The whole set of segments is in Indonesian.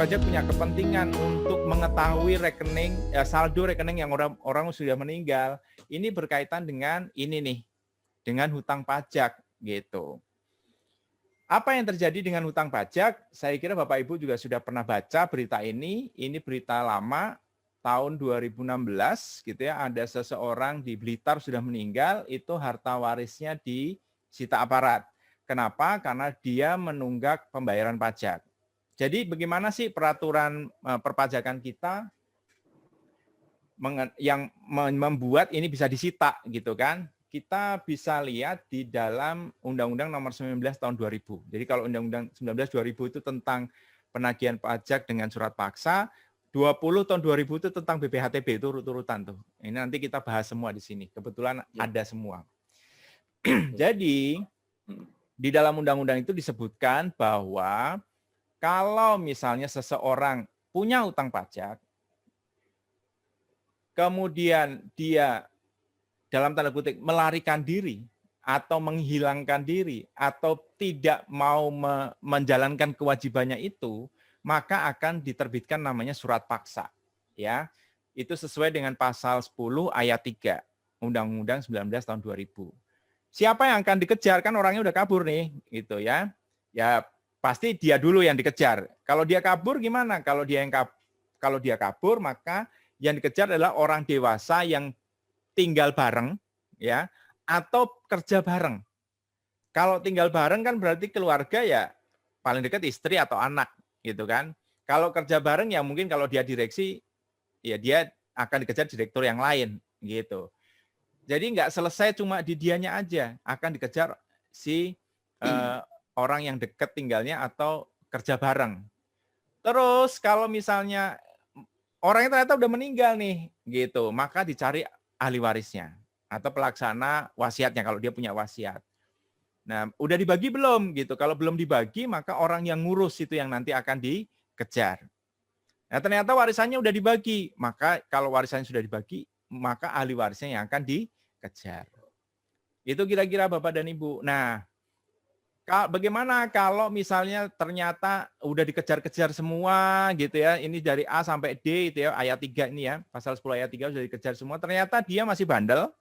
pajak punya kepentingan untuk mengetahui rekening, saldo rekening yang orang sudah meninggal. Ini berkaitan dengan ini nih, dengan hutang pajak gitu. Apa yang terjadi dengan hutang pajak? Saya kira Bapak Ibu juga sudah pernah baca berita ini. Ini berita lama tahun 2016 gitu ya. Ada seseorang di Blitar sudah meninggal, itu harta warisnya disita aparat. Kenapa? Karena dia menunggak pembayaran pajak. Jadi bagaimana sih peraturan perpajakan kita yang membuat ini bisa disita gitu kan? Kita bisa lihat di dalam Undang-Undang Nomor 19 Tahun 2000. Jadi kalau Undang-Undang 19 2000 itu tentang penagihan pajak dengan surat paksa, 20 tahun 2000 itu tentang BPHTB, itu urut-urutan tuh. Ini nanti kita bahas semua di sini. Kebetulan ada semua. Jadi di dalam undang-undang itu disebutkan bahwa kalau misalnya seseorang punya utang pajak, kemudian dia dalam tanda kutip melarikan diri atau menghilangkan diri atau tidak mau menjalankan kewajibannya itu, maka akan diterbitkan namanya surat paksa. Ya, itu sesuai dengan pasal 10 ayat 3 Undang-Undang 19 tahun 2000. Siapa yang akan dikejar? Kan orangnya udah kabur nih, gitu ya. Ya pasti dia dulu yang dikejar. Kalau dia kabur gimana? Kalau dia kabur, maka yang dikejar adalah orang dewasa yang tinggal bareng, ya, atau kerja bareng. Kalau tinggal bareng kan berarti keluarga ya paling dekat istri atau anak, gitu kan. Kalau kerja bareng ya mungkin kalau dia direksi, ya dia akan dikejar direktur yang lain, gitu. Jadi nggak selesai cuma di dianya aja, akan dikejar si orang yang dekat tinggalnya atau kerja bareng. Terus kalau misalnya orangnya ternyata udah meninggal nih, gitu, maka dicari ahli warisnya atau pelaksana wasiatnya kalau dia punya wasiat. Nah, udah dibagi belum gitu? Kalau belum dibagi, maka orang yang ngurus itu yang nanti akan dikejar. Nah, ternyata warisannya udah dibagi, maka kalau warisannya sudah dibagi, maka ahli warisnya yang akan dikejar. Itu kira-kira Bapak dan Ibu. Nah, bagaimana kalau misalnya ternyata udah dikejar-kejar semua gitu ya, ini dari A sampai D itu ya, ayat 3 ini ya, pasal 10 ayat 3 sudah dikejar semua, ternyata dia masih bandel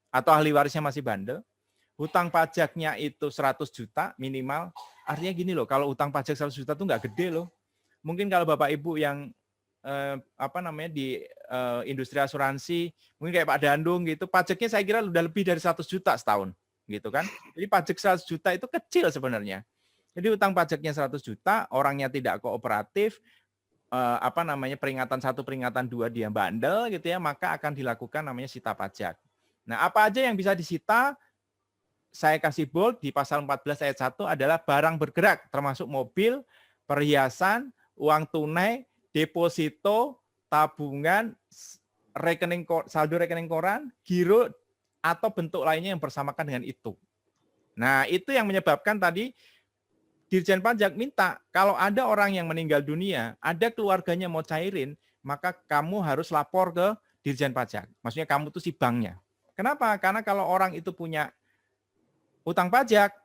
atau ahli warisnya masih bandel, hutang pajaknya itu 100 juta minimal, artinya gini loh, kalau hutang pajak 100 juta itu nggak gede loh. Mungkin kalau Bapak Ibu yang di industri asuransi, mungkin kayak Pak Dandung gitu, pajaknya saya kira udah lebih dari 100 juta setahun gitu kan. Jadi pajak 100 juta itu kecil sebenarnya. Jadi utang pajaknya 100 juta, orangnya tidak kooperatif, peringatan 1, peringatan 2 dia bandel gitu ya, maka akan dilakukan namanya sita pajak. Nah, apa aja yang bisa disita? Saya kasih bold di pasal 14 ayat 1 adalah barang bergerak, termasuk mobil, perhiasan, uang tunai, deposito, tabungan, saldo rekening koran, giro, atau bentuk lainnya yang bersamakan dengan itu. Nah, itu yang menyebabkan tadi Dirjen Pajak minta, kalau ada orang yang meninggal dunia, ada keluarganya mau cairin, maka kamu harus lapor ke Dirjen Pajak. Maksudnya kamu tuh si banknya. Kenapa? Karena kalau orang itu punya utang pajak,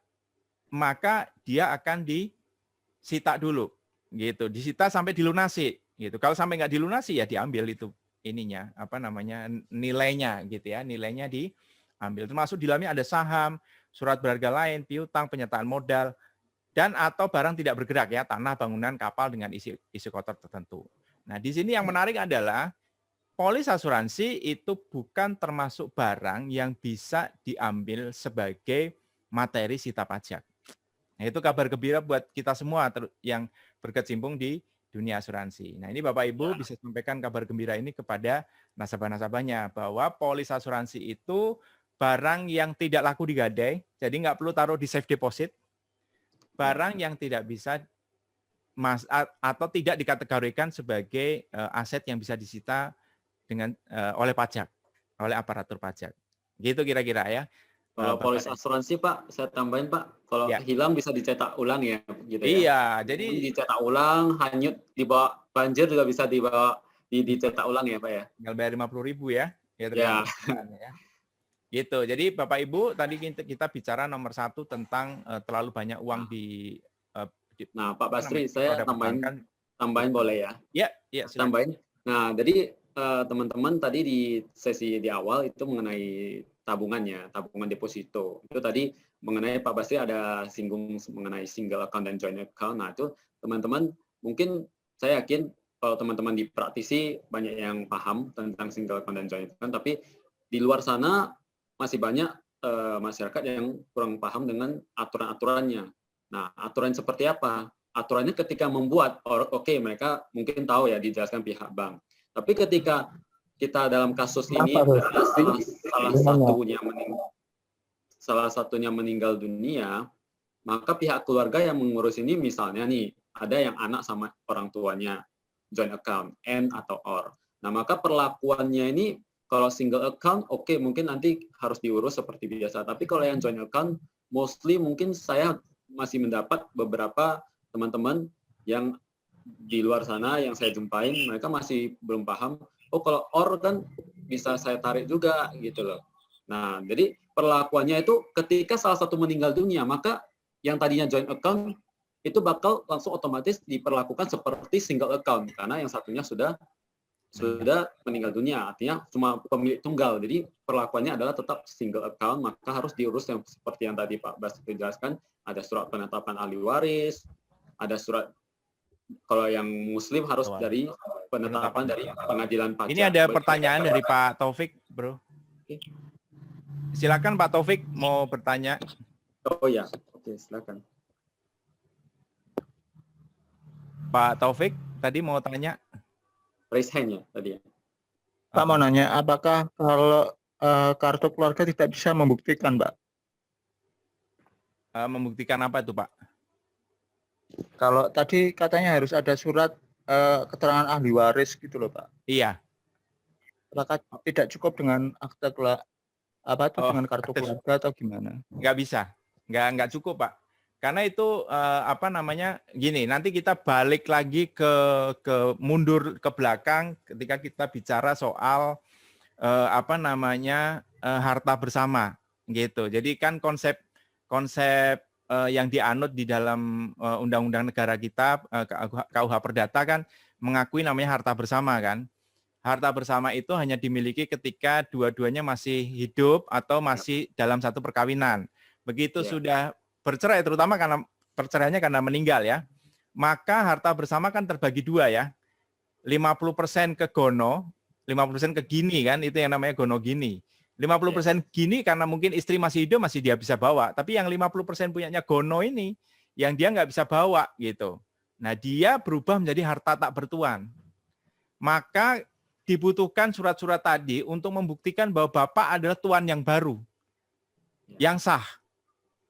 maka dia akan disita dulu. Gitu, disita sampai dilunasi. Gitu. Kalau sampai nggak dilunasi, ya diambil itu ininya, nilainya gitu ya, nilainya diambil. Termasuk di dalamnya ada saham, surat berharga lain, piutang, penyertaan modal, dan atau barang tidak bergerak ya, tanah, bangunan, kapal dengan isi kotor tertentu. Nah, di sini yang menarik adalah polis asuransi itu bukan termasuk barang yang bisa diambil sebagai materi sita pajak. Nah, itu kabar gembira buat kita semua yang berkecimpung di dunia asuransi. Nah, ini Bapak Ibu bisa sampaikan kabar gembira ini kepada nasabah-nasabahnya bahwa polis asuransi itu barang yang tidak laku digadai, jadi nggak perlu taruh di safe deposit, barang yang tidak bisa atau tidak dikategorikan sebagai aset yang bisa disita oleh pajak, oleh aparatur pajak. Gitu kira-kira ya. Kalau polis asuransi Pak, saya tambahin Pak, kalau hilang bisa dicetak ulang ya, gitu ya. Iya, jadi dicetak ulang, hanyut dibawa banjir juga bisa dicetak ulang ya Pak ya. Tinggal bayar 50.000 ya. Ya. Gitu. Jadi Bapak Ibu tadi kita bicara nomor 1 tentang terlalu banyak uang di Nah Pak Basri, saya tambahin tambahin boleh ya? Ya, ya, silakan. Tambahin. Nah, jadi teman-teman tadi di sesi di awal itu mengenai tabungannya, tabungan deposito. Itu tadi mengenai Pak Basri ada singgung mengenai single account dan joint account. Nah, itu teman-teman mungkin saya yakin kalau teman-teman di praktisi banyak yang paham tentang single account dan joint account, tapi di luar sana masih banyak masyarakat yang kurang paham dengan aturan-aturannya. Nah, aturan seperti apa? Aturannya ketika membuat, oke, mereka mungkin tahu ya dijelaskan pihak bank. Tapi ketika kita dalam kasus ini salah satunya meninggal dunia, maka pihak keluarga yang mengurus ini misalnya nih ada yang anak sama orang tuanya joint account and atau or. Nah, maka perlakuannya ini kalau single account oke, mungkin nanti harus diurus seperti biasa. Tapi kalau yang joint account mostly mungkin saya masih mendapat beberapa teman-teman yang di luar sana yang saya jumpain, mereka masih belum paham, oh kalau or kan bisa saya tarik juga gitu loh. Nah, jadi perlakuannya itu ketika salah satu meninggal dunia, maka yang tadinya joint account itu bakal langsung otomatis diperlakukan seperti single account karena yang satunya sudah meninggal dunia, artinya cuma pemilik tunggal. Jadi perlakuannya adalah tetap single account, maka harus diurus yang seperti yang tadi Pak Bas jelaskan, ada surat penetapan ahli waris, ada surat kalau yang muslim harus dari penetapan dari pengadilan pajak. Ini ada pertanyaan dari Pak Taufik, Bro. Silakan Pak Taufik mau bertanya. Oh ya, oke, silakan. Pak Taufik tadi mau tanya. Raise hand ya tadi ya. Pak mau nanya, apakah kalau kartu keluarga tidak bisa membuktikan, Pak? Membuktikan apa itu, Pak? Kalau tadi katanya harus ada surat keterangan ahli waris gitu loh, Pak. Iya. Apakah tidak cukup dengan akte dengan kartu keluarga atau gimana? Nggak bisa, nggak cukup, Pak. Karena itu gini, nanti kita balik lagi ke mundur ke belakang ketika kita bicara soal harta bersama gitu. Jadi kan konsep yang dianut di dalam undang-undang negara kita, KUH Perdata kan mengakui namanya harta bersama kan. Harta bersama itu hanya dimiliki ketika dua-duanya masih hidup atau masih dalam satu perkawinan. Begitu sudah bercerai, terutama karena perceraiannya karena meninggal ya, maka harta bersama kan terbagi dua ya. 50% ke gono, 50% ke gini kan, itu yang namanya gono gini. 50% gini karena mungkin istri masih hidup, masih dia bisa bawa. Tapi yang 50% punyanya gono ini, yang dia nggak bisa bawa gitu. Nah, dia berubah menjadi harta tak bertuan. Maka dibutuhkan surat-surat tadi untuk membuktikan bahwa Bapak adalah tuan yang baru, yang sah.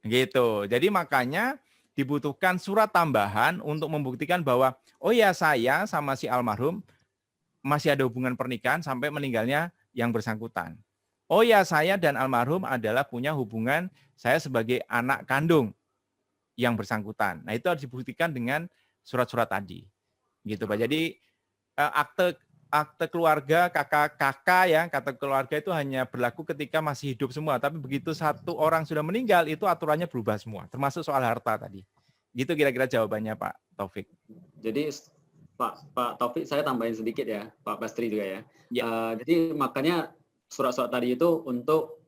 Gitu. Jadi makanya dibutuhkan surat tambahan untuk membuktikan bahwa, oh ya saya sama si almarhum masih ada hubungan pernikahan sampai meninggalnya yang bersangkutan. Oh ya, saya dan almarhum adalah punya hubungan saya sebagai anak kandung yang bersangkutan. Nah, itu harus dibuktikan dengan surat-surat tadi. Gitu, Pak. Jadi akte keluarga, kakak ya, kata keluarga itu hanya berlaku ketika masih hidup semua. Tapi begitu satu orang sudah meninggal, itu aturannya berubah semua, termasuk soal harta tadi. Gitu kira-kira jawabannya Pak Taufik. Jadi Pak Taufik, saya tambahin sedikit ya, Pak Bastri juga ya. Jadi makanya surat-surat tadi itu untuk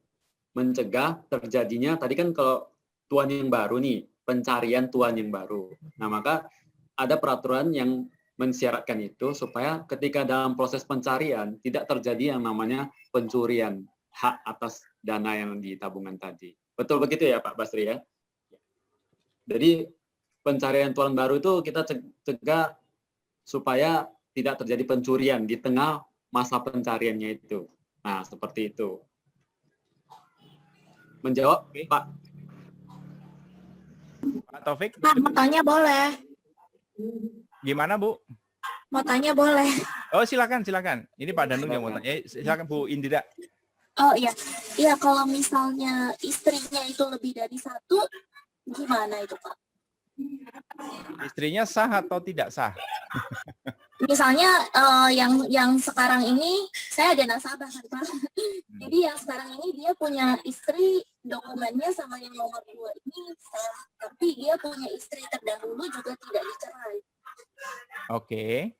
mencegah terjadinya, tadi kan kalau tuan yang baru nih, pencarian tuan yang baru. Nah, maka ada peraturan yang mensyaratkan itu supaya ketika dalam proses pencarian tidak terjadi yang namanya pencurian hak atas dana yang di tabungan tadi. Betul begitu ya Pak Basri ya? Jadi pencarian tuan baru itu kita cegah supaya tidak terjadi pencurian di tengah masa pencariannya itu. Nah, seperti itu. Menjawab, Pak. Pak Taufik? Pak, mau tanya boleh? Gimana, Bu? Mau tanya boleh? Oh, silakan. Ini Pak Danung yang mau tanya. Silakan Bu Indira. Oh iya, iya kalau misalnya istrinya itu lebih dari satu, gimana itu Pak? Istrinya sah atau tidak sah? Misalnya yang sekarang ini saya ada nasabah kan Pak. Jadi yang sekarang ini dia punya istri, dokumennya sama yang nomor 2 ini sah, tapi dia punya istri terdahulu juga tidak dicerai. Oke.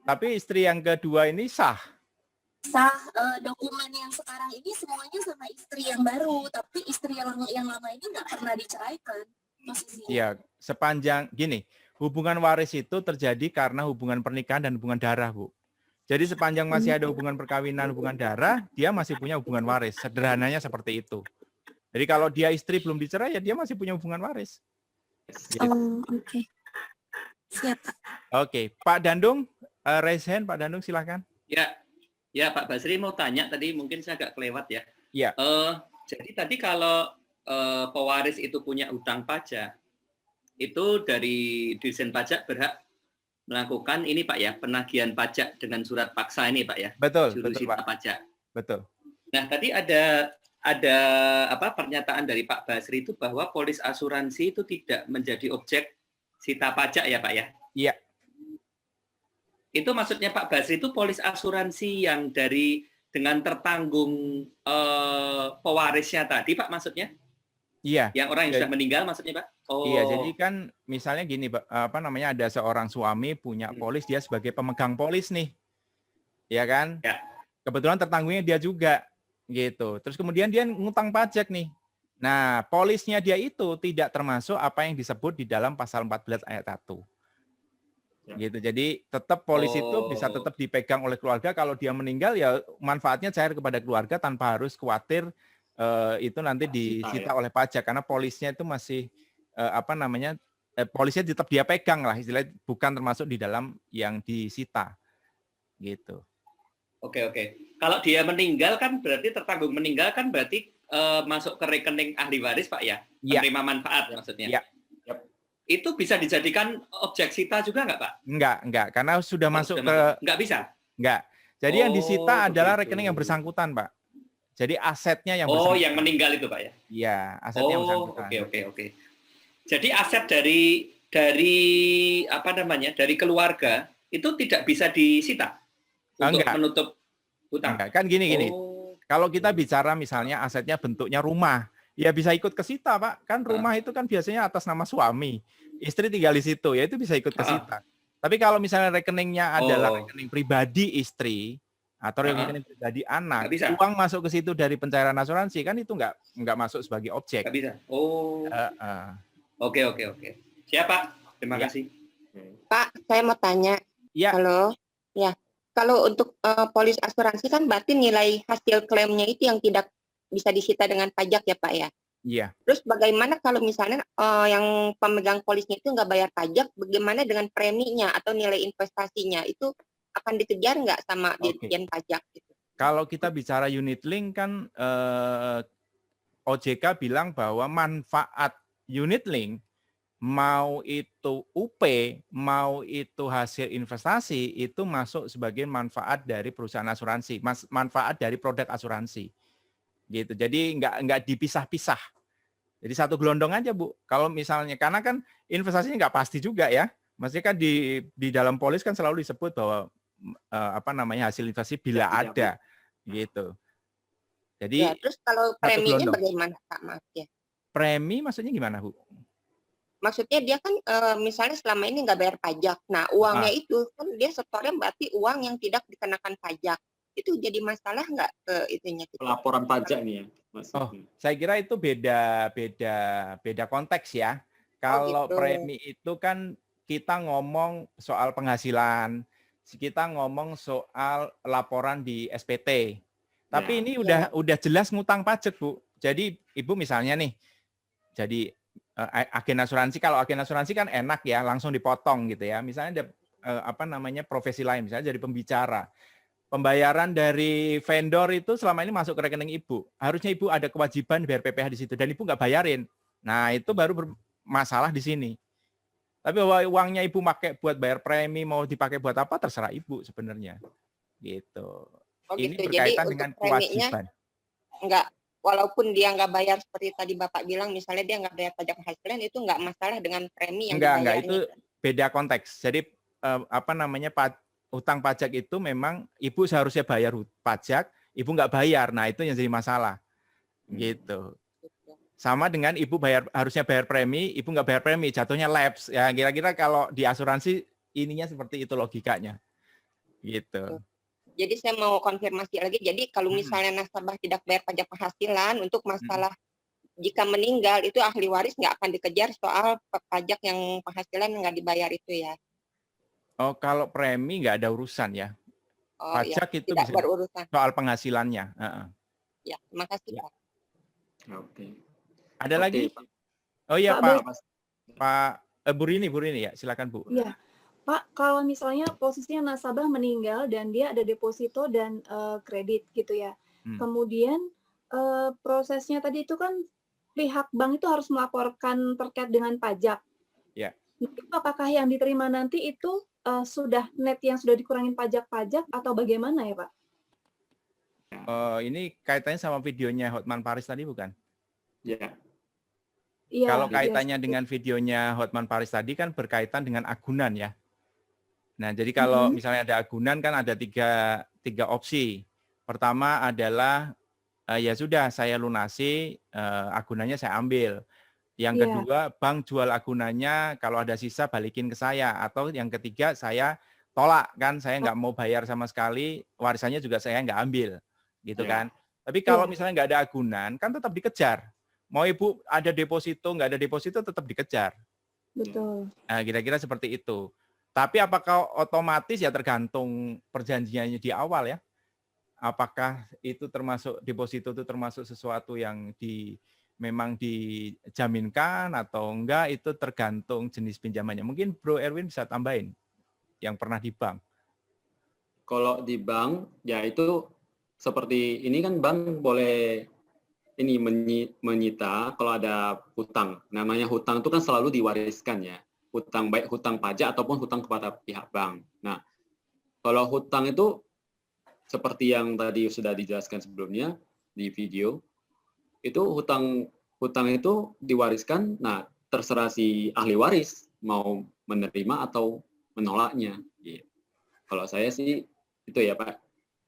Tapi istri yang kedua ini sah. Sah, dokumen yang sekarang ini semuanya sama istri yang baru, tapi istri yang lama ini nggak pernah diceraikan posisinya. Ya, sepanjang gini, hubungan waris itu terjadi karena hubungan pernikahan dan hubungan darah, Bu. Jadi sepanjang masih ada hubungan perkawinan, hubungan darah, dia masih punya hubungan waris. Sederhananya seperti itu. Jadi kalau dia istri belum dicerai, ya dia masih punya hubungan waris. Gitu. Oke. Siap, Pak. Oke, Pak Dandung, raise hand, Pak Dandung silakan. Ya, Pak Basri mau tanya tadi, mungkin saya agak kelewat ya. Iya. Jadi tadi kalau pewaris itu punya utang pajak, itu dari Dirjen Pajak berhak melakukan ini Pak ya, penagihan pajak dengan surat paksa ini Pak ya. Betul, Juru betul sita Pak. pajak. Betul. Nah, tadi ada pernyataan dari Pak Basri itu bahwa polis asuransi itu tidak menjadi objek sita pajak ya Pak ya. Iya. Itu maksudnya Pak Basri itu polis asuransi yang dengan tertanggung pewarisnya tadi Pak maksudnya? Iya. Yang orang yang sudah meninggal maksudnya Pak? Oh. Iya, jadi kan misalnya gini, ada seorang suami punya polis, dia sebagai pemegang polis nih. Ya kan? Ya. Kebetulan tertanggungnya dia juga gitu. Terus kemudian dia ngutang pajak nih. Nah, polisnya dia itu tidak termasuk apa yang disebut di dalam pasal 14 ayat 1. Gitu. Jadi tetap polis itu bisa tetap dipegang oleh keluarga. Kalau dia meninggal ya manfaatnya cair kepada keluarga tanpa harus khawatir itu nanti disita oleh pajak, karena polisnya itu masih polisnya tetap dia pegang lah, istilahnya bukan termasuk di dalam yang disita. Gitu. Oke. Kalau dia meninggal kan berarti tertanggung meninggal kan berarti masuk ke rekening ahli waris Pak ya? Ya. Penerima manfaat maksudnya. Ya. Itu bisa dijadikan objek sita juga nggak Pak? Enggak, karena sudah masuk ke... Nggak bisa? Enggak. Jadi yang disita adalah rekening yang bersangkutan, Pak. Jadi asetnya yang bersangkutan. Yang meninggal itu Pak ya? Iya, asetnya yang bersangkutan. Oke. Jadi aset dari keluarga itu tidak bisa disita untuk menutup hutang. Enggak, kan gini. Kalau kita bicara misalnya asetnya bentuknya rumah, ya bisa ikut kesita, Pak. Kan rumah itu kan biasanya atas nama suami. Istri tinggal di situ, ya itu bisa ikut kesita. Tapi kalau misalnya rekeningnya adalah rekening pribadi istri atau rekening pribadi anak, uang masuk ke situ dari pencairan asuransi, kan itu enggak masuk sebagai objek. Nggak bisa. Oke. Siap, Pak. Terima kasih. Pak, saya mau tanya. Ya. Halo. Ya. Kalau untuk polis asuransi kan berarti nilai hasil klaimnya itu yang tidak bisa disita dengan pajak ya Pak ya? Iya. Terus bagaimana kalau misalnya yang pemegang polisnya itu nggak bayar pajak, bagaimana dengan preminya atau nilai investasinya? Itu akan dikejar nggak sama Ditjen Pajak? Gitu? Kalau kita bicara unit link kan OJK bilang bahwa manfaat unit link, mau itu UP, mau itu hasil investasi, itu masuk sebagai manfaat dari perusahaan asuransi, manfaat dari produk asuransi. Gitu. Jadi nggak dipisah-pisah. Jadi satu gelondong aja, Bu. Kalau misalnya, karena kan investasinya nggak pasti juga ya. Maksudnya kan di dalam polis kan selalu disebut bahwa hasil investasi bila ada, gitu. Jadi ya, terus kalau preminya bagaimana Pak? Maaf ya. Premi maksudnya gimana, Bu? Maksudnya dia kan misalnya selama ini nggak bayar pajak. Nah, uangnya itu kan dia setornya berarti uang yang tidak dikenakan pajak. Itu jadi masalah nggak ke itunya? Pelaporan pajak nih ya. Saya kira itu beda konteks ya. Kalau gitu. premi itu kan kita ngomong soal penghasilan, kita ngomong soal laporan di SPT. Tapi ini udah jelas ngutang pajak, Bu. Jadi Ibu misalnya nih, jadi agen asuransi, kalau agen asuransi kan enak ya, langsung dipotong gitu ya. Misalnya ada profesi lain, misalnya jadi pembicara. Pembayaran dari vendor itu selama ini masuk ke rekening Ibu. Harusnya Ibu ada kewajiban bayar PPh di situ dan Ibu nggak bayarin. Nah, itu baru bermasalah di sini. Tapi bahwa uangnya Ibu pakai buat bayar premi, mau dipakai buat apa terserah Ibu sebenarnya. Gitu. Ini berkaitan dengan kewajiban. Enggak, walaupun dia nggak bayar seperti tadi Bapak bilang, misalnya dia nggak bayar pajak penghasilan, itu nggak masalah dengan premi yang enggak, itu beda konteks. Jadi utang pajak itu memang Ibu seharusnya bayar pajak, Ibu nggak bayar. Nah, itu yang jadi masalah. Gitu. Sama dengan ibu harusnya bayar premi, ibu nggak bayar premi, jatuhnya lapse. Ya kira-kira kalau di asuransi ininya seperti itu logikanya. Gitu. Jadi saya mau konfirmasi lagi. Jadi kalau Hmm. misalnya nasabah tidak bayar pajak penghasilan untuk masalah jika meninggal itu ahli waris nggak akan dikejar soal pajak yang penghasilan nggak dibayar itu ya. Oh, kalau premi nggak ada urusan ya. Oh ya, Pajak itu tidak bisa berurusan. soal penghasilannya. Heeh. Ya, terima kasih Ya. Pak. Oke. Ada Oke, lagi? Pak. Oh iya Pak, Pak Bu Rini ya, silakan Bu. Iya, Pak, kalau misalnya posisinya nasabah meninggal dan dia ada deposito dan kredit gitu ya. Kemudian prosesnya tadi itu kan pihak bank itu harus melaporkan terkait dengan pajak. Ya. Itu apakah yang diterima nanti itu sudah net yang sudah dikurangin pajak-pajak atau bagaimana ya, Pak? Ini kaitannya sama videonya Hotman Paris tadi bukan? Ya. Iya. Kalau iya, kaitannya dengan videonya Hotman Paris tadi kan berkaitan dengan agunan ya. Nah, jadi kalau misalnya ada agunan kan ada tiga opsi. Pertama adalah ya sudah saya lunasi, agunannya saya ambil. Yang Iya. kedua, bank jual agunannya, kalau ada sisa balikin ke saya. Atau yang ketiga, saya tolak kan, saya nggak mau bayar sama sekali, warisannya juga saya nggak ambil, gitu kan. Tapi kalau misalnya nggak ada agunan, kan tetap dikejar. Mau ibu ada deposito, nggak ada deposito, tetap dikejar. Betul. Nah, kira-kira seperti itu. Tapi apakah otomatis ya tergantung perjanjiannya di awal ya. Apakah itu termasuk deposito itu termasuk sesuatu yang memang dijaminkan atau enggak, itu tergantung jenis pinjamannya. Mungkin Bro Erwin bisa tambahin yang pernah di bank. Kalau di bank ya itu seperti ini kan bank boleh ini menyita kalau ada hutang. Namanya hutang itu kan selalu diwariskan ya. Hutang baik hutang pajak ataupun hutang kepada pihak bank. Nah, kalau hutang itu seperti yang tadi sudah dijelaskan sebelumnya di video, itu hutang itu diwariskan. Nah, terserah si ahli waris mau menerima atau menolaknya. Gitu. Kalau saya sih itu ya Pak.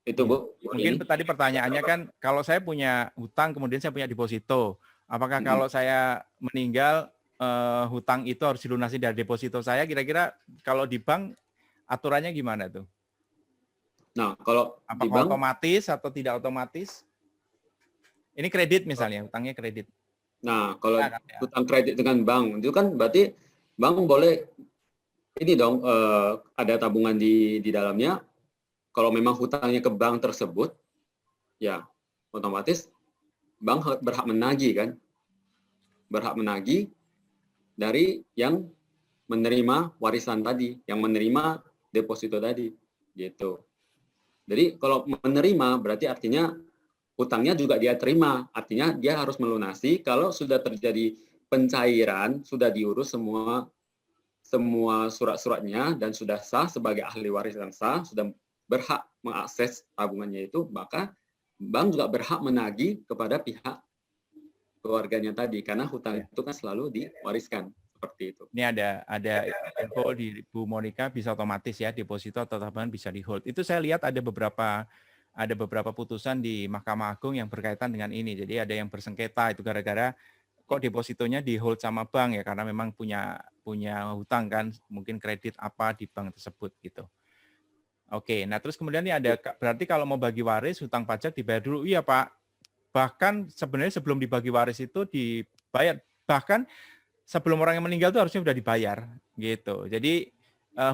Itu Bu. Mungkin tadi pertanyaannya kan, kalau saya punya hutang kemudian saya punya deposito, apakah kalau saya meninggal hutang itu harus dilunasi dari deposito saya? Kira-kira kalau di bank aturannya gimana tuh? Nah, kalau apakah di bank otomatis atau tidak otomatis? Ini kredit misalnya, hutangnya kredit. Nah, kalau hutang kredit dengan bank itu kan berarti bank boleh ini dong ada tabungan di dalamnya. Kalau memang hutangnya ke bank tersebut, ya otomatis bank berhak menagih kan, berhak menagih dari yang menerima warisan tadi, yang menerima deposito tadi, gitu. Jadi kalau menerima berarti artinya hutangnya juga dia terima, artinya dia harus melunasi kalau sudah terjadi pencairan, sudah diurus semua surat-suratnya dan sudah sah sebagai ahli waris yang sah, sudah berhak mengakses tabungannya itu, maka bank juga berhak menagih kepada pihak keluarganya tadi karena hutang itu kan selalu diwariskan seperti itu. Ini ada info di Bu Monica bisa otomatis ya, deposito atau tabungan bisa di hold. Itu saya lihat ada beberapa putusan di Mahkamah Agung yang berkaitan dengan ini. Jadi ada yang bersengketa itu gara-gara kok depositonya di hold sama bank ya, karena memang punya hutang kan, mungkin kredit apa di bank tersebut gitu. Oke, nah terus kemudian ini ada, berarti kalau mau bagi waris hutang pajak dibayar dulu. Iya Pak, bahkan sebenarnya sebelum dibagi waris itu dibayar, bahkan sebelum orang yang meninggal itu harusnya sudah dibayar gitu. Jadi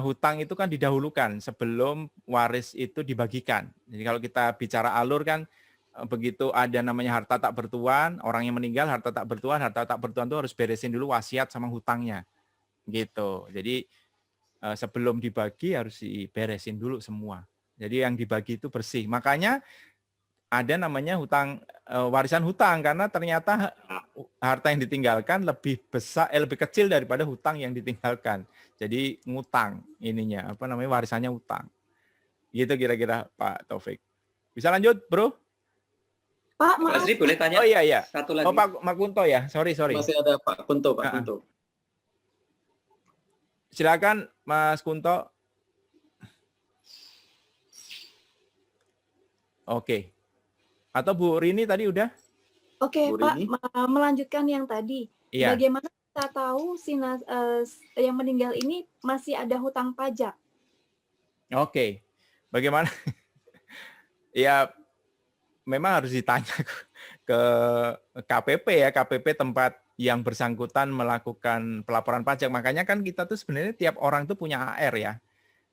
hutang itu kan didahulukan sebelum waris itu dibagikan. Jadi kalau kita bicara alur kan begitu ada namanya harta tak bertuan, orang yang meninggal harta tak bertuan itu harus beresin dulu wasiat sama hutangnya gitu. Jadi sebelum dibagi harus diberesin dulu semua. Jadi yang dibagi itu bersih. Makanya ada namanya warisan hutang karena ternyata harta yang ditinggalkan lebih kecil daripada hutang yang ditinggalkan. Jadi ngutang ininya, warisannya hutang. Gitu kira-kira Pak Taufik. Bisa lanjut, Bro? Pak, Mas Ri boleh tanya? Oh iya. Satu lagi. Oh Pak Kunto ya, sorry. Masih ada Pak Kunto, Pak Kunto. Silakan Mas Kunto. Oke. Atau Bu Rini tadi udah? Oke, Bu Pak, Rini? melanjutkan yang tadi. Iya, Bagaimana kita tahu yang meninggal ini masih ada hutang pajak? oke. Bagaimana? Ya, memang harus ditanya ke KPP ya, KPP tempat yang bersangkutan melakukan pelaporan pajak. Makanya kan kita tuh sebenarnya tiap orang tuh punya AR ya.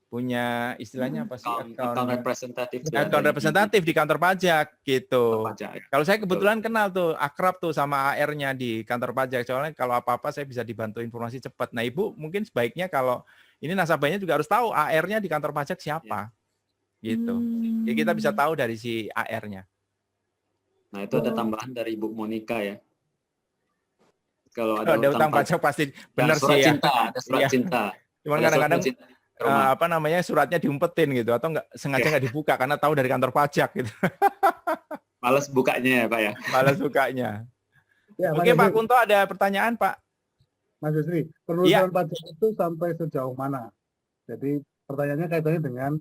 Punya istilahnya apa sih? Account representatif Account representatif di kantor pajak gitu. pajak ya. Kalau saya kebetulan kenal tuh, akrab tuh sama AR-nya di kantor pajak. Soalnya kalau apa-apa saya bisa dibantu informasi cepat. Nah, Ibu mungkin sebaiknya kalau ini nasabahnya juga harus tahu AR-nya di kantor pajak siapa. Gitu. Jadi kita bisa tahu dari si AR-nya. Nah, itu ada tambahan dari Ibu Monica ya. Kalau Kalau ada utang pajak pasti benar surat sih ya. cinta, ada surat Iya. cinta. Cuman Ada surat kadang-kadang cinta ke rumah. apa namanya suratnya diumpetin gitu atau enggak sengaja nggak dibuka karena tahu dari kantor pajak gitu. Males bukanya ya, Pak ya. Malas bukanya. Ya, Oke Pak Kunto ada pertanyaan Pak? Mas Yusri, penelusuran pajak itu sampai sejauh mana? Jadi pertanyaannya kaitannya dengan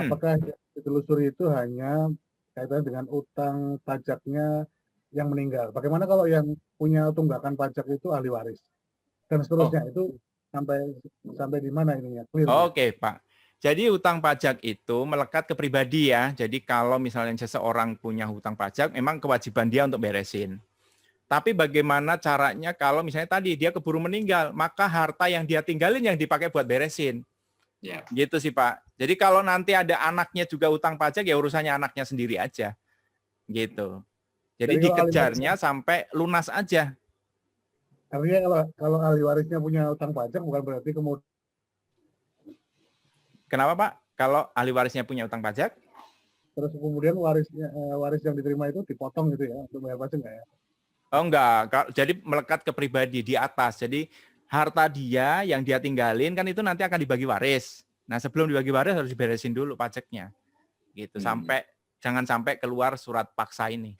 apakah yang ditelusuri itu hanya kaitannya dengan utang pajaknya yang meninggal. Bagaimana kalau yang punya tunggakan pajak itu ahli waris dan seterusnya itu sampai di mana ininya? Clear. Oke Pak. Jadi hutang pajak itu melekat ke pribadi ya. Jadi kalau misalnya seseorang punya hutang pajak, memang kewajiban dia untuk beresin. Tapi bagaimana caranya kalau misalnya tadi dia keburu meninggal, maka harta yang dia tinggalin yang dipakai buat beresin. Ya. Gitu sih Pak. Jadi kalau nanti ada anaknya juga utang pajak, ya urusannya anaknya sendiri aja. Gitu. Jadi dikejarnya sampai lunas aja. Artinya kalau ahli warisnya punya utang pajak bukan berarti kemudian. Kenapa Pak? Kalau ahli warisnya punya utang pajak? Terus kemudian waris yang diterima itu dipotong gitu ya untuk bayar pajak nggak ya? Oh enggak. Jadi melekat ke pribadi di atas. Jadi harta dia yang dia tinggalin kan itu nanti akan dibagi waris. Nah sebelum dibagi waris harus diberesin dulu pajaknya. Gitu. Jangan sampai keluar surat paksa ini.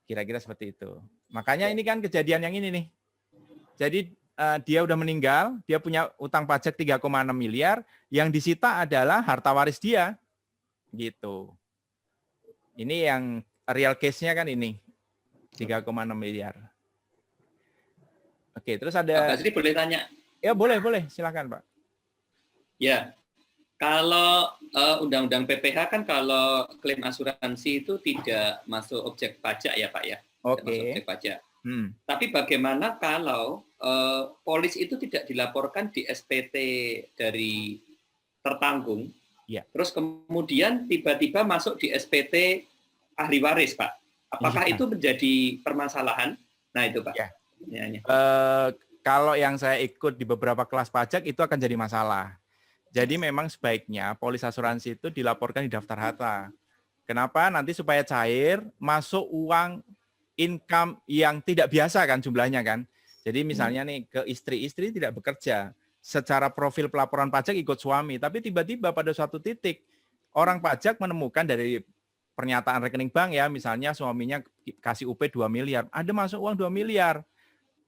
Kira-kira seperti itu. Makanya ini kan kejadian yang ini nih. Jadi dia udah meninggal, dia punya utang pajak 3,6 miliar, yang disita adalah harta waris dia. Gitu. Ini yang real case-nya kan ini. 3,6 miliar. Oke, terus ada... Pak Basri boleh tanya? Ya boleh, silakan Pak. Ya, kalau Undang-Undang PPH kan kalau klaim asuransi itu tidak masuk objek pajak ya Pak ya? Tidak masuk objek pajak. Tapi bagaimana kalau polis itu tidak dilaporkan di SPT dari tertanggung, terus kemudian tiba-tiba masuk di SPT ahli waris Pak? Apakah itu menjadi permasalahan? Nah itu Pak. Kalau yang saya ikut di beberapa kelas pajak itu akan jadi masalah. Jadi memang sebaiknya polis asuransi itu dilaporkan di daftar harta. Kenapa? Nanti supaya cair, masuk uang income yang tidak biasa kan jumlahnya kan. Jadi misalnya nih ke istri tidak bekerja. Secara profil pelaporan pajak ikut suami. Tapi tiba-tiba pada suatu titik orang pajak menemukan dari pernyataan rekening bank ya, misalnya suaminya kasih UP 2 miliar. Ada masuk uang 2 miliar.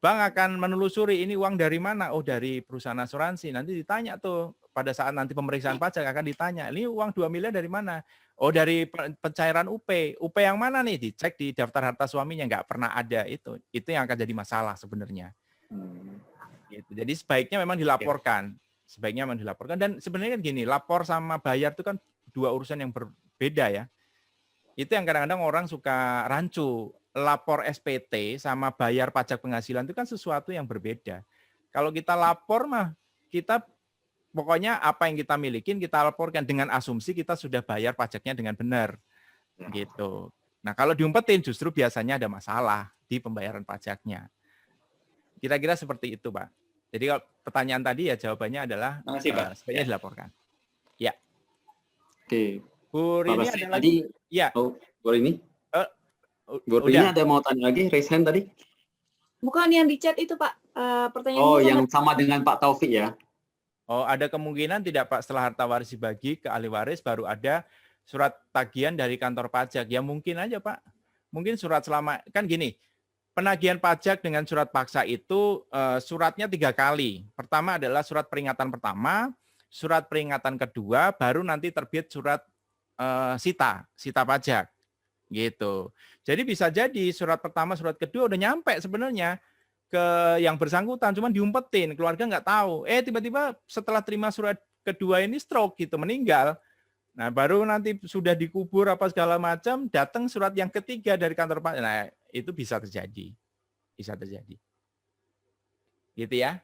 Bank akan menelusuri ini uang dari mana? Oh dari perusahaan asuransi. Nanti ditanya tuh pada saat nanti pemeriksaan pajak akan ditanya, ini uang 2 miliar dari mana? Oh dari pencairan UP. UP yang mana nih? Dicek di daftar harta suaminya, nggak pernah ada itu. Itu yang akan jadi masalah sebenarnya. Gitu. Jadi sebaiknya memang dilaporkan. Dan sebenarnya kan gini, lapor sama bayar itu kan dua urusan yang berbeda ya. Itu yang kadang-kadang orang suka rancu. Lapor SPT sama bayar pajak penghasilan itu kan sesuatu yang berbeda. Kalau kita lapor mah kita pokoknya apa yang kita milikin kita laporkan dengan asumsi kita sudah bayar pajaknya dengan benar. Gitu. Nah, kalau diumpetin justru biasanya ada masalah di pembayaran pajaknya. Kira-kira seperti itu, Pak. Jadi kalau pertanyaan tadi ya jawabannya adalah sebaiknya dilaporkan. Ya. Oke. Bu Rini ada lagi? Ya. Oh, Bu Rini? Bu Rini ada mau tanya lagi, raise hand tadi? Bukan yang di chat itu Pak, pertanyaan. Oh, yang sama dengan Pak Taufik ya? Oh, ada kemungkinan tidak Pak setelah harta waris dibagi ke ahli waris baru ada surat tagihan dari kantor pajak. Ya mungkin aja Pak. Mungkin surat selama, kan gini, penagihan pajak dengan surat paksa itu suratnya 3 kali. Pertama adalah surat peringatan pertama, surat peringatan kedua, baru nanti terbit surat sita pajak. Gitu. Jadi bisa jadi surat pertama, surat kedua udah nyampe sebenarnya ke yang bersangkutan, cuman diumpetin, keluarga nggak tahu. Tiba-tiba setelah terima surat kedua ini stroke gitu, meninggal. Nah, baru nanti sudah dikubur apa segala macam, datang surat yang ketiga dari kantor pajak. Nah, itu bisa terjadi. Bisa terjadi. Gitu ya.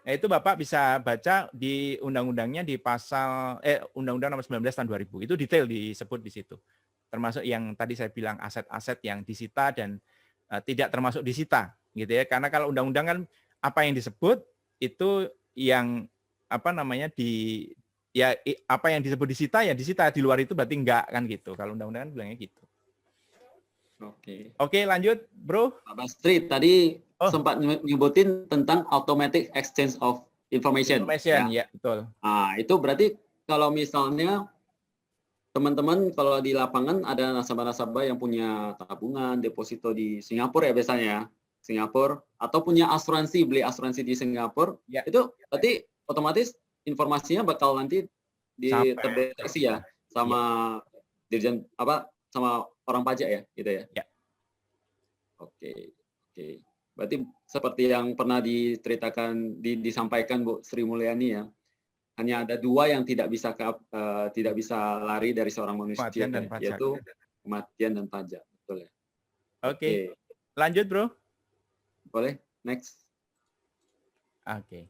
Nah, itu Bapak bisa baca di undang-undangnya di pasal Undang-Undang Nomor 19 tahun 2000. Itu detail disebut di situ. Termasuk yang tadi saya bilang aset-aset yang disita dan tidak termasuk disita, gitu ya. Karena kalau undang-undang kan apa yang disebut itu yang apa namanya apa yang disebut disita ya disita, di luar itu berarti enggak kan gitu. Kalau undang-undang kan bilangnya gitu. Oke, lanjut, Bro. Pak Bastri tadi sempat nyebutin tentang automatic exchange of information. Ya, betul. Nah, itu berarti kalau misalnya teman-teman kalau di lapangan ada nasabah-nasabah yang punya tabungan, deposito di Singapura ya biasanya ya, Singapura, atau punya asuransi, beli asuransi di Singapura, itu berarti otomatis informasinya bakal nanti terdeteksi ya sama dirjen sama orang pajak ya, gitu ya. Ya. Oke. Berarti seperti yang pernah diceritakan, disampaikan Bu Sri Mulyani ya, hanya ada dua yang tidak bisa lari dari seorang manusia, yaitu kematian dan pajak, betul ya? Oke. Lanjut, Bro. Boleh, next. Oke.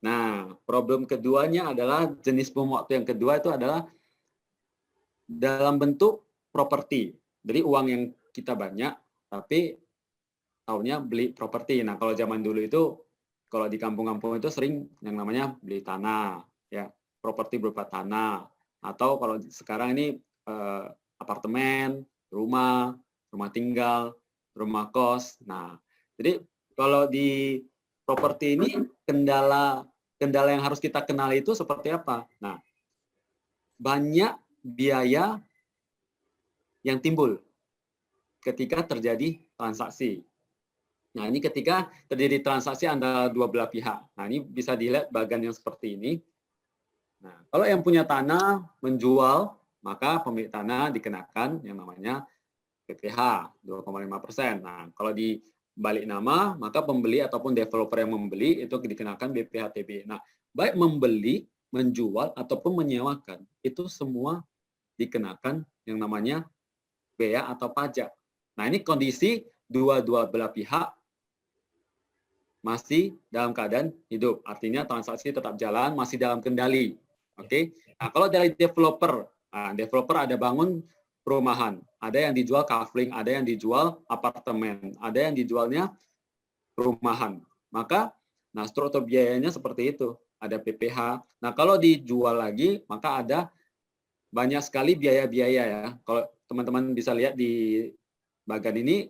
Nah, problem keduanya adalah jenis bom waktu yang kedua itu adalah dalam bentuk properti. Jadi uang yang kita banyak, tapi taunya beli properti. Nah, kalau zaman dulu itu, kalau di kampung-kampung itu sering yang namanya beli tanah, ya, properti berupa tanah. Atau kalau sekarang ini apartemen, rumah tinggal, rumah kos. Nah, jadi kalau di properti ini kendala yang harus kita kenali itu seperti apa? Nah, banyak biaya yang timbul ketika terjadi transaksi. Nah, ini ketika terjadi transaksi antara dua belah pihak. Nah, ini bisa dilihat bagian yang seperti ini. Nah, kalau yang punya tanah menjual, maka pemilik tanah dikenakan yang namanya PPh 2,5%. Nah, kalau di balik nama, maka pembeli ataupun developer yang membeli itu dikenakan BPHTB. Nah, baik membeli, menjual, ataupun menyewakan, itu semua dikenakan yang namanya bea atau pajak. Nah, ini kondisi dua belah pihak masih dalam keadaan hidup. Artinya transaksi tetap jalan, masih dalam kendali. Oke. Nah, kalau dari developer, developer ada bangun perumahan, ada yang dijual kafling, ada yang dijual apartemen, ada yang dijualnya perumahan. Maka, nah struktur biayanya seperti itu. Ada PPh. Nah, kalau dijual lagi, maka ada banyak sekali biaya-biaya ya. Kalau teman-teman bisa lihat di bagian ini,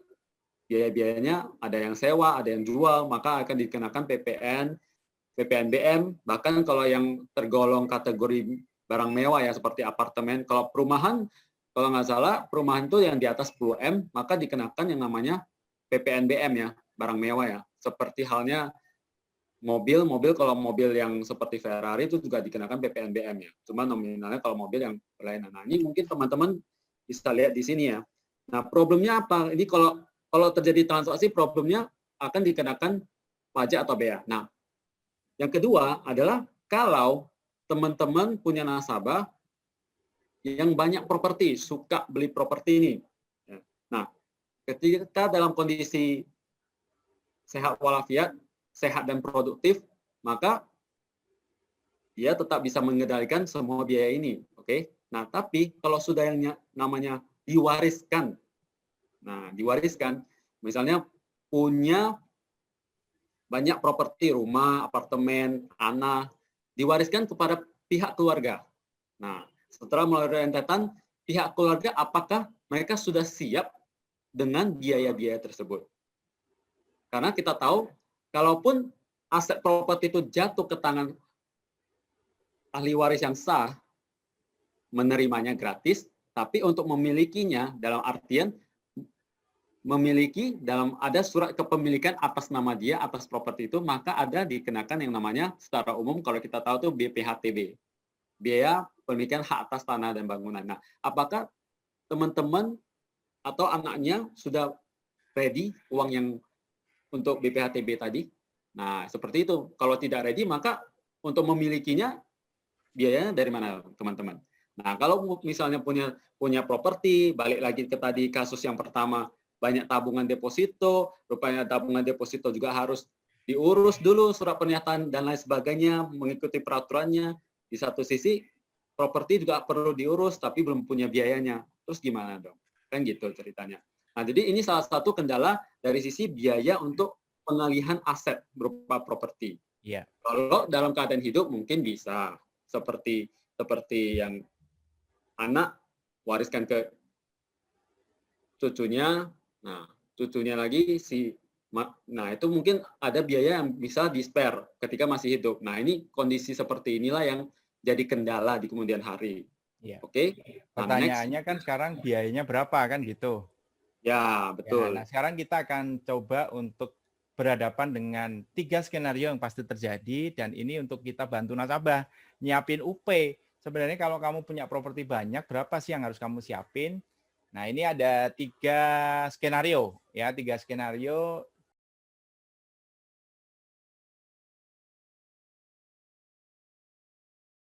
biaya-biayanya ada yang sewa, ada yang jual, maka akan dikenakan PPNBM, bahkan kalau yang tergolong kategori barang mewah ya seperti apartemen. Kalau perumahan, kalau nggak salah perumahan itu yang di atas 10M, maka dikenakan yang namanya PPNBM ya, barang mewah ya. Seperti halnya mobil kalau mobil yang seperti Ferrari itu juga dikenakan PPNBM ya. Cuma nominalnya kalau mobil yang berlainan. Nah, ini mungkin teman-teman bisa lihat di sini ya. Nah, problemnya apa? Ini kalau terjadi transaksi, problemnya akan dikenakan pajak atau bea. Nah, yang kedua adalah kalau teman-teman punya nasabah yang banyak properti, suka beli properti ini. Nah, ketika dalam kondisi sehat walafiat, sehat dan produktif, maka dia tetap bisa mengendalikan semua biaya ini. Oke. Nah, tapi kalau sudah yang namanya diwariskan, nah, diwariskan, misalnya punya banyak properti, rumah, apartemen, tanah, diwariskan kepada pihak keluarga. Nah, setelah melalui rentetan, pihak keluarga apakah mereka sudah siap dengan biaya-biaya tersebut? Karena kita tahu, kalaupun aset properti itu jatuh ke tangan ahli waris yang sah, menerimanya gratis, tapi untuk memilikinya dalam artian memiliki ada surat kepemilikan atas nama dia atas properti itu, maka ada dikenakan yang namanya secara umum kalau kita tahu tuh BPHTB, biaya pemilikan hak atas tanah dan bangunan. Nah, apakah teman-teman atau anaknya sudah ready uang yang untuk BPHTB tadi. Nah, seperti itu. Kalau tidak ready, maka untuk memilikinya biayanya dari mana, teman-teman? Nah, kalau misalnya punya properti, balik lagi ke tadi kasus yang pertama, banyak tabungan deposito, rupanya tabungan deposito juga harus diurus dulu surat pernyataan dan lain sebagainya, mengikuti peraturannya. Di satu sisi, properti juga perlu diurus, tapi belum punya biayanya. Terus gimana dong? Kan gitu ceritanya. Nah, jadi ini salah satu kendala dari sisi biaya untuk pengalihan aset berupa properti. Iya. Kalau dalam keadaan hidup mungkin bisa seperti yang anak wariskan ke cucunya, nah cucunya lagi nah itu mungkin ada biaya yang bisa di-spare ketika masih hidup. Nah, ini kondisi seperti inilah yang jadi kendala di kemudian hari. Iya. Oke. Pertanyaannya kan sekarang biayanya berapa kan gitu. Ya, betul. Ya, nah, sekarang kita akan coba untuk berhadapan dengan 3 skenario yang pasti terjadi, dan ini untuk kita bantu nasabah nyiapin UP. Sebenarnya kalau kamu punya properti banyak, berapa sih yang harus kamu siapin? Nah, ini ada 3 skenario, ya, 3 skenario